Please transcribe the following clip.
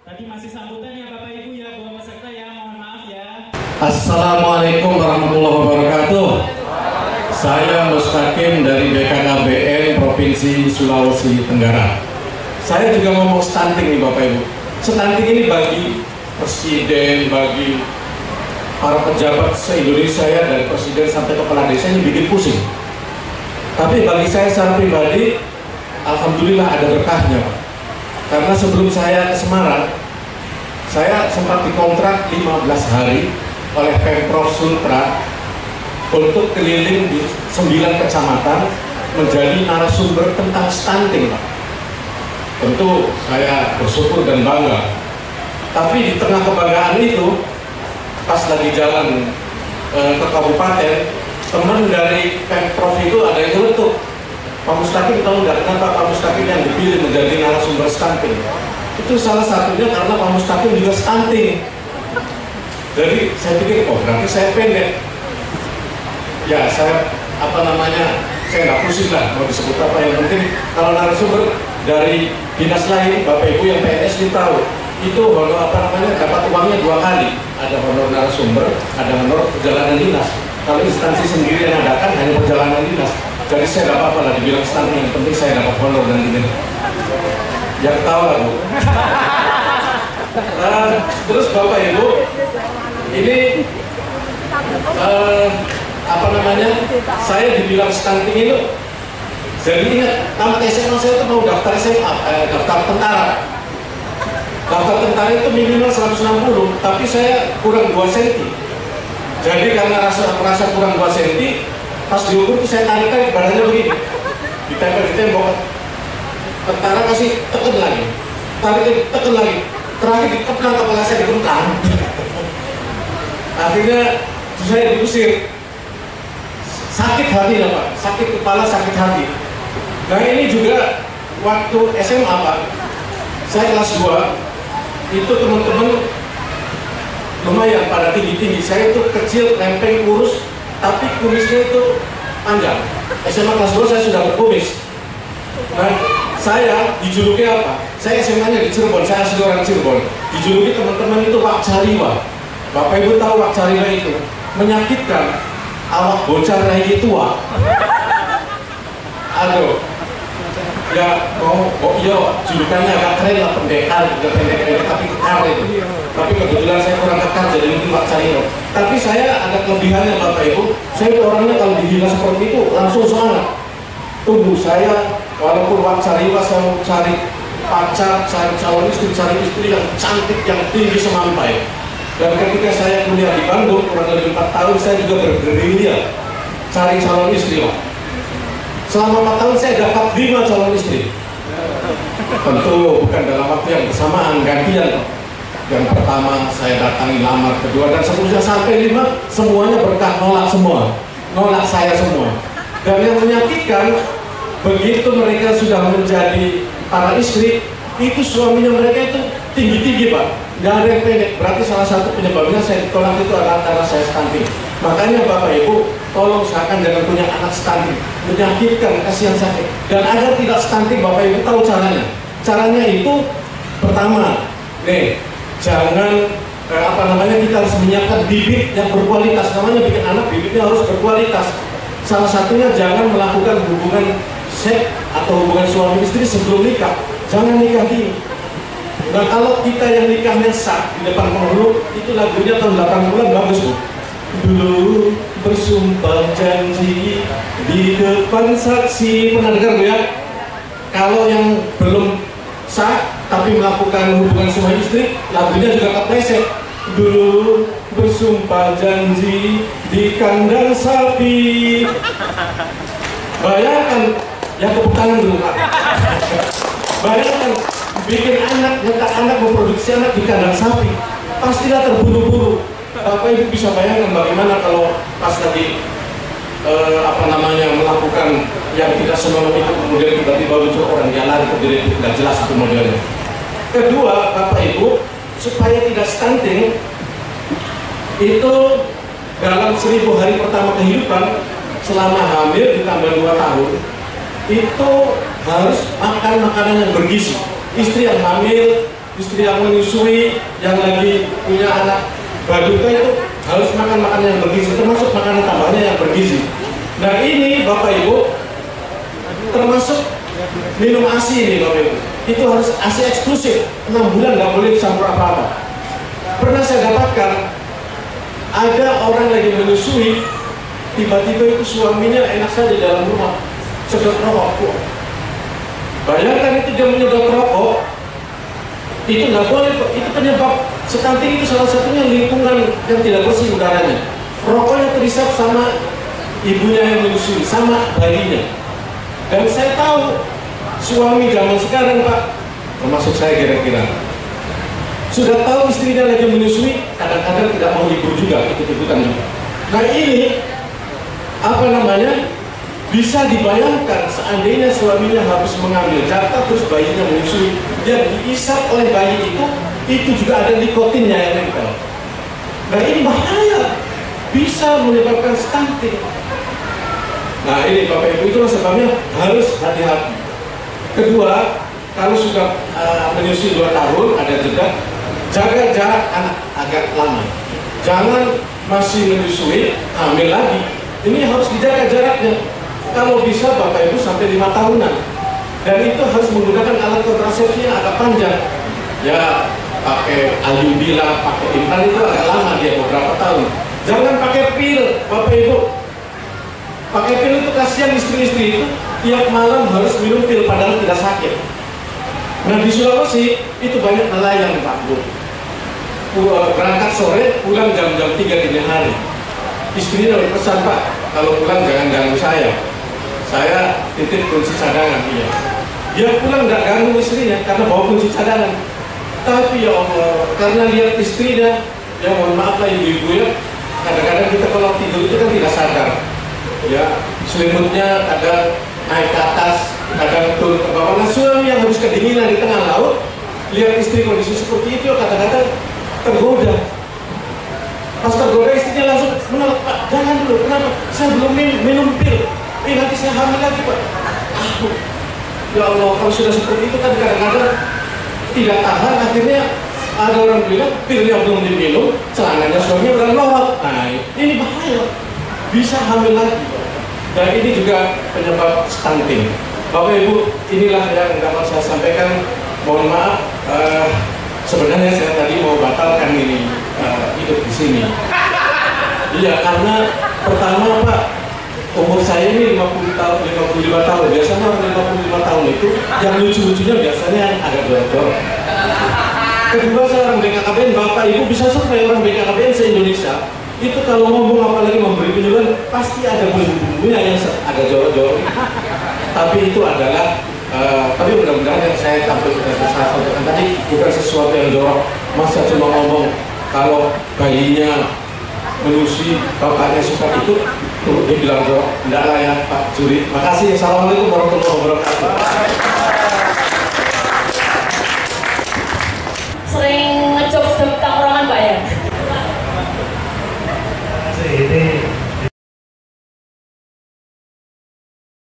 Tadi masih sambutan ya Bapak Ibu ya, buat peserta ya, mohon maaf ya. Assalamualaikum warahmatullahi wabarakatuh. Saya Mustaqim dari BKKBN Provinsi Sulawesi Tenggara. Saya juga ngomong stunting nih Bapak Ibu. Stunting ini bagi presiden, bagi para pejabat se-Indonesia ya, dari presiden sampai kepala desa ini bikin pusing. Tapi bagi saya secara pribadi, alhamdulillah ada berkahnya Pak. Karena sebelum saya ke Semarang, saya sempat dikontrak 15 hari oleh Pemprov Sultra untuk keliling di 9 kecamatan menjadi narasumber tentang stunting Pak. Tentu saya bersyukur dan bangga. Tapi di tengah kebanggaan itu, pas lagi jalan ke kabupaten, teman dari Pemprov itu ada yang nyeletuk, Pak Mustaqim tahu nggak kenapa Pak Mustaqim yang dipilih menjadi narasumber stunting? Itu salah satunya karena Pak Mustaqim juga stunting. Jadi saya pikir, oh berarti saya pendek. Ya saya saya nggak pusing lah mau disebut apa, yang penting kalau narasumber dari dinas lain, Bapak Ibu yang PNS ini tahu, itu honor dapat uangnya 2 kali. Ada honor narasumber, ada honor perjalanan dinas. Kalau instansi sendiri yang adakan hanya perjalanan dinas. Jadi saya nggak apa-apa lah dibilang stunting, yang penting saya dapat honor dan ini. Ya ketawa lah Bu. Terus Bapak Ibu, ini saya dibilang stunting itu. Jadi ingat, tamat SMA saya itu mau daftar SMA, daftar tentara. Daftar tentara itu minimal 160, tapi saya kurang 2 cm. Jadi karena merasa kurang 2 cm, pas diukur itu saya tarik badannya begini, ditempel di tembok. Tentara kasih tekan lagi, tarik tekan lagi, terakhir dikeplang kepala saya dikeplang. Akhirnya saya diusir. Sakit hati ya Pak, sakit kepala, sakit hati. Nah ini juga waktu SMA Pak, saya kelas 2, itu teman-teman lumayan pada tinggi-tinggi. Saya itu kecil, lempeng, kurus, tapi kumisnya itu panjang. SMA kelas 2 saya sudah berkumis. Nah, saya dijuluki apa? Saya SMA-nya di Cirebon, saya asli orang Cirebon. Dijuluki teman-teman itu Wak Cariwa. Bapak Ibu tahu Wak Cariwa itu menyakitkan, awak bocah rai tua. Aduh. Ya, iya, julukannya agak keren lah, pendekar, juga pendek-pendek tapi kekar itu. Tapi kebetulan saya kurang kekar, jadi mungkin Pak Carino. Tapi saya ada kelebihannya Bapak Ibu, saya itu orangnya kalau dihina seperti itu langsung semangat. Tunggu saya, walaupun Pak Carino saya mau cari pacar, cari calon istri, cari istri yang cantik, yang tinggi semampai. Dan ketika saya kuliah di Bandung, kurang lebih 4 tahun, saya juga bergerilya cari calon istri Pak. Selama 4 tahun saya dapat 5 calon istri. Tentu bukan dalam waktu yang bersamaan, gantian. Yang pertama saya datangi lamar, kedua dan seterusnya sampai 5, semuanya berkah, nolak semua, nolak saya semua. Dan yang menyakitkan, begitu mereka sudah menjadi para istri, itu suaminya mereka itu tinggi-tinggi Pak, nggak ada yang pendek. Berarti salah satu penyebabnya saya ditolak itu adalah karena saya stunting. Makanya Bapak Ibu, tolong usahakan jangan punya anak stunting, menyakitkan, kasihan sakit. Dan agar tidak stunting, Bapak Ibu tahu caranya. Caranya itu pertama, jangan kita harus menyiapkan bibit yang berkualitas. Namanya bikin anak, bibitnya harus berkualitas. Salah satunya jangan melakukan hubungan seks atau hubungan suami istri sebelum nikah. Jangan nikah dini. Nah kalau kita yang nikahnya sah di depan penghulu, itu lagunya tahun 80-an bagus Bu. Dulu bersumpah janji di depan saksi, pernah dengar Bu ya? Kalau yang belum sah tapi melakukan hubungan suami istri, lagunya juga kepleset. Dulu bersumpah janji di kandang sapi. Bayangkan, yang tepuk tangan dulu Pak. Bayangkan bikin anak, nyetak anak, memproduksi anak di kandang sapi, pastilah terburu-buru. Bapak Ibu bisa bayangkan bagaimana kalau pas lagi melakukan yang tidak senonoh itu, kemudian tiba-tiba muncul orang dia lari ke diri, tidak jelas itu modelnya. Kedua, Bapak Ibu, supaya tidak stunting, itu dalam 1000 hari pertama kehidupan, selama hamil ditambah 2 tahun, itu harus makan makanan yang bergizi. Istri yang hamil istri yang menyusui, yang lagi punya anak balita itu harus makan makanan yang bergizi, termasuk makanan tambahannya yang bergizi. Nah ini Bapak Ibu, termasuk minum ASI ini Bapak Ibu, itu harus ASI eksklusif, 6 bulan nggak boleh dicampur apa-apa. Pernah saya dapatkan, ada orang lagi menyusui, tiba-tiba itu suaminya enak saja di dalam rumah sedot rokok. Bayangkan itu dia menyedot rokok, itu nggak boleh, itu penyebab stunting, itu salah satunya lingkungan yang tidak bersih udaranya. Rokoknya terisap sama ibunya yang menyusui, sama bayinya. Dan saya tahu suami zaman sekarang Pak, termasuk saya kira-kira, sudah tahu istrinya lagi menyusui, kadang-kadang tidak mau libur juga, ikut-ikutan juga. Nah ini apa namanya, bisa dibayangkan seandainya suaminya habis mengambil jatah terus bayinya menyusui, yang diisap oleh bayi itu juga ada nikotinnya yang nempel. Nah ini bahaya, bisa menyebabkan stunting. Nah ini Bapak Ibu, itulah sebabnya harus hati-hati. Kedua, kalau sudah menyusui 2 tahun, ada jeda, jaga jarak anak agak lama. Jangan masih menyusui, hamil lagi. Ini harus dijaga jaraknya. Kalau bisa Bapak Ibu sampai 5 tahunan. Dan itu harus menggunakan alat kontrasepsi yang agak panjang. Ya pakai IUD lah, pakai implan, itu agak lama dia, beberapa tahun. Jangan pakai pil Bapak Ibu. Pakai pil itu kasihan istri-istri itu tiap malam harus minum pil padahal tidak sakit. Nah di Sulawesi itu banyak nelayan Pak Bu. Berangkat sore, pulang jam-jam 3 dini hari. Istrinya berpesan, Pak, kalau pulang jangan ganggu saya titip kunci cadangan. Iya, dia pulang nggak ganggu istrinya karena bawa kunci cadangan. Tapi ya Allah, karena lihat istrinya, ya mohon maaf lah ibu-ibu ya, kadang-kadang kita kalau tidur itu kan tidak sadar ya, selimutnya kadang naik ke atas, kadang turun ke bawah. Nah suami yang harus kedinginan di tengah laut, lihat istri kondisi seperti itu, kadang-kadang tergoda. Pas tergoda istrinya langsung menolak, Pak jangan dulu, kenapa? Saya belum minum pil, nanti saya hamil lagi Pak. Ya Allah, kalau sudah seperti itu kan kadang-kadang tidak tahan, akhirnya ada orang bilang pilnya belum diminum, celananya suaminya udah melorot. Nah ini bahaya, bisa hamil lagi Pak. Dan ini juga penyebab stunting. Bapak Ibu, inilah yang dapat saya sampaikan. Mohon maaf, sebenarnya saya tadi mau batalkan ini hidup di sini. Iya, karena pertama Pak, umur saya ini 55 tahun. Biasanya orang 55 tahun itu yang lucu-lucunya biasanya yang agak jorok-jorok. Kedua, saya orang BKKBN. Bapak Ibu bisa survei orang BKKBN se-Indonesia, itu kalau ngomong apalagi memberi penyuluhan pasti ada bumbu-bumbunya yang agak jorok-jorok. Tapi itu adalah tapi mudah-mudahan yang saya tampilkan, saya sampaikan tadi bukan sesuatu yang jorok. Masa cuma ngomong kalau bayinya menyusui bapaknya suka itu dia bilang jorok. Enggak lah ya Pak Juri. Makasih. Assalamualaikum warahmatullahi wabarakatuh.